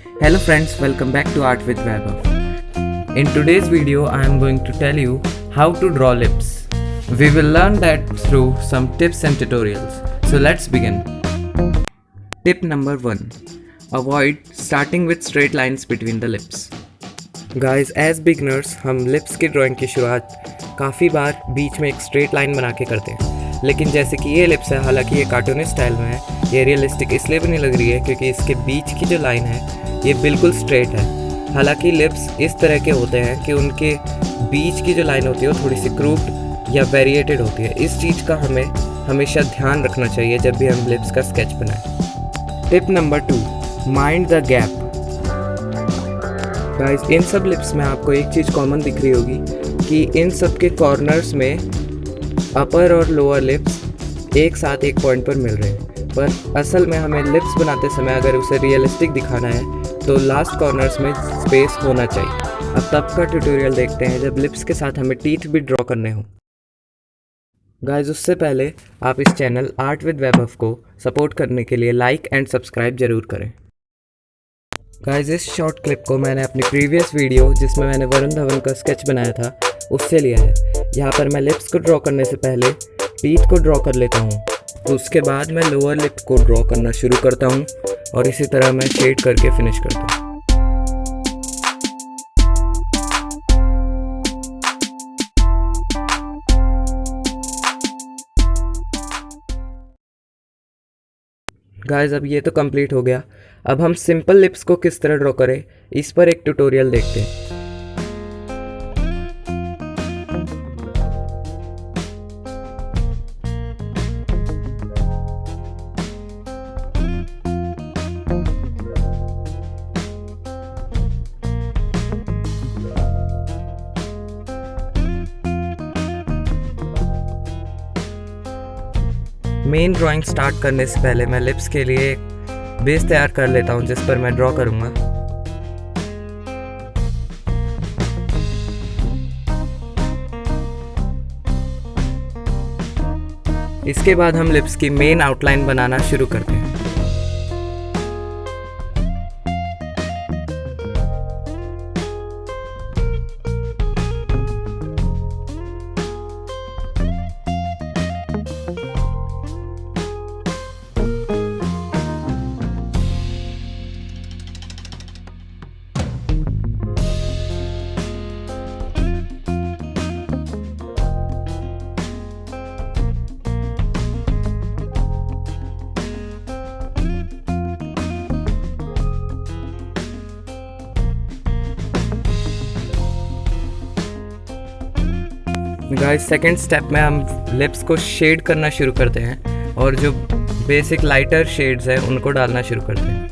Hello friends, welcome back to Art with Vaibhav. In today's video, I am going to tell you how to draw lips. We will learn that through some tips and tutorials. So let's begin. Tip number 1. Avoid starting with straight lines between the lips. Guys, as beginners, हम lips की drawing की शुरुआत काफ़ी बार बीच में एक straight line बना के करते हैं. लेकिन जैसे कि ये लिप्स है, हालांकि ये कार्टूनिस्ट स्टाइल में है, ये रियलिस्टिक इसलिए भी नहीं लग रही है क्योंकि इसके बीच की जो लाइन है ये बिल्कुल स्ट्रेट है. हालांकि लिप्स इस तरह के होते हैं कि उनके बीच की जो लाइन होती है वो थोड़ी सी क्रूव्ड या वेरिएटेड होती है. इस चीज़ का हमें हमेशा ध्यान रखना चाहिए जब भी हम लिप्स का स्केच बनाएं. Tip number 2. Mind the gap. Guys, इन सब लिप्स में आपको एक चीज़ कॉमन दिख रही होगी कि इन सब के कॉर्नर्स में अपर और लोअर लिप्स एक साथ एक पॉइंट पर मिल रहे हैं. पर असल में हमें लिप्स बनाते समय अगर उसे रियलिस्टिक दिखाना है तो लास्ट कॉर्नर्स में स्पेस होना चाहिए. अब तब का ट्यूटोरियल देखते हैं जब लिप्स के साथ हमें टीथ भी ड्रॉ करने हों. गाइस, उससे पहले आप इस चैनल आर्ट विद वैभव को सपोर्ट करने के लिए लाइक एंड सब्सक्राइब जरूर करें. गाइस, इस शॉर्ट क्लिप को मैंने अपनी प्रीवियस वीडियो जिसमें मैंने वरुण धवन का स्केच बनाया था उससे लिया है. यहाँ पर मैं लिप्स को ड्रॉ करने से पहले टीथ को ड्रॉ कर लेता हूँ, तो उसके बाद मैं लोअर लिप को ड्रॉ करना शुरू करता हूँ और इसी तरह मैं शेड करके फिनिश करता हूँ. गाइस, अब ये तो कंप्लीट हो गया. अब हम सिंपल लिप्स को किस तरह ड्रॉ करें इस पर एक ट्यूटोरियल देखते हैं. मेन ड्राइंग स्टार्ट करने से पहले मैं लिप्स के लिए एक बेस तैयार कर लेता हूं जिस पर मैं ड्रॉ करूंगा. इसके बाद हम लिप्स की मेन आउटलाइन बनाना शुरू करते हैं. गाइस, सेकंड स्टेप में हम लिप्स को शेड करना शुरू करते हैं और जो बेसिक लाइटर शेड्स हैं उनको डालना शुरू करते हैं.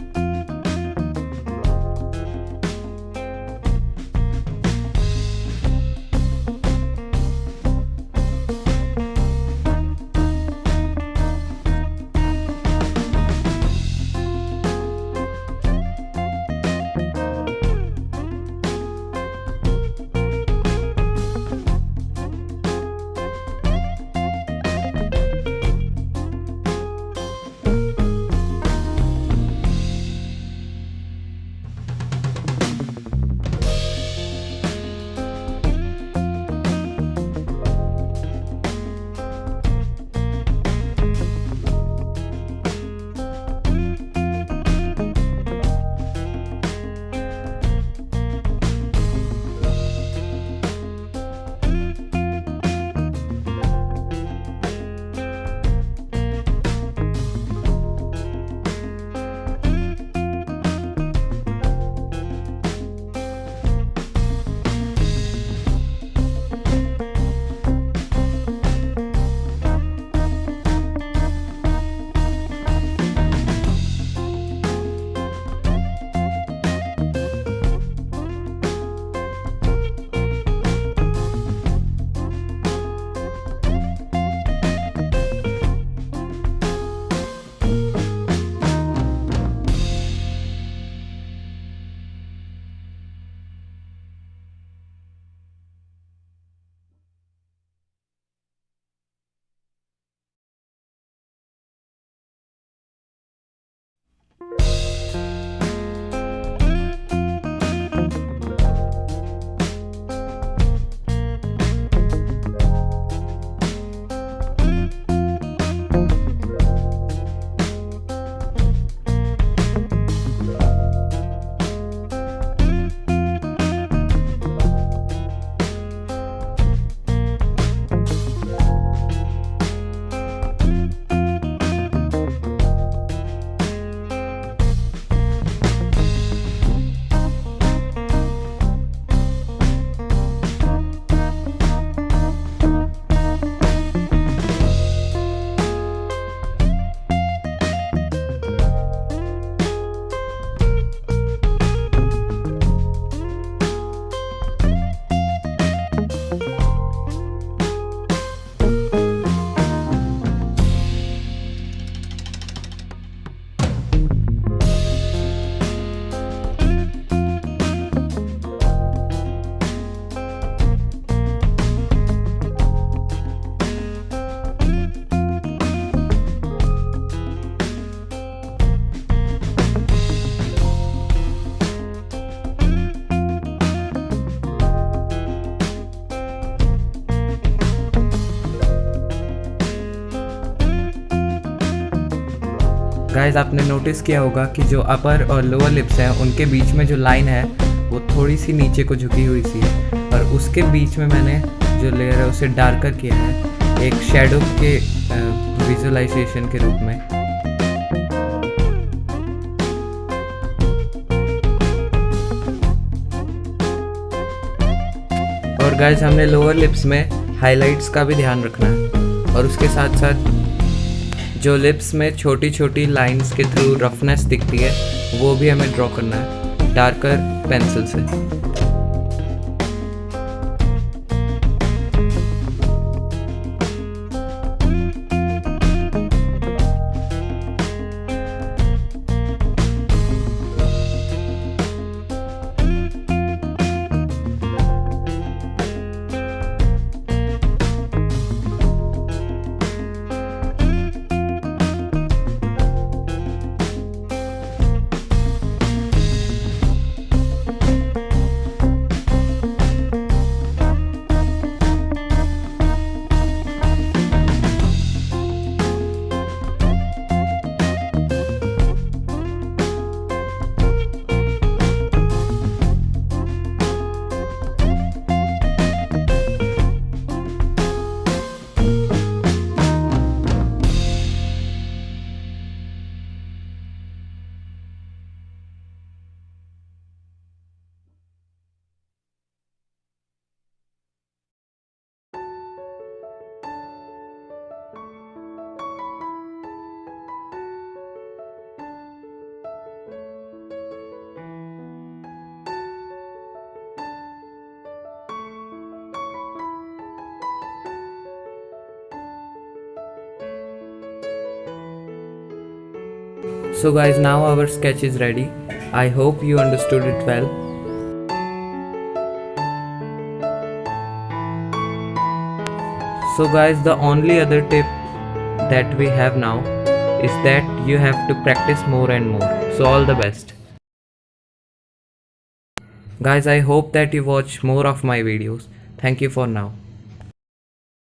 गाइस आपने नोटिस किया होगा कि जो अपर और लोअर लिप्स हैं उनके बीच में जो लाइन है वो थोड़ी सी नीचे को झुकी हुई सी है, और उसके बीच में मैंने जो लेयर है उसे डार्कर किया है एक शैडो के विजुअलाइजेशन के रूप में। और गाइस हमने लोअर लिप्स में हाइलाइट्स का भी ध्यान रखना है, और उसके साथ साथ जो लिप्स में छोटी छोटी लाइंस के थ्रू रफनेस दिखती है वो भी हमें ड्रॉ करना है डार्कर पेंसिल से। So guys, now our sketch is ready. I hope you understood it well. So guys, the only other tip that we have now is that you have to practice more and more. So all the best. Guys, I hope that you watch more of my videos. Thank you for now.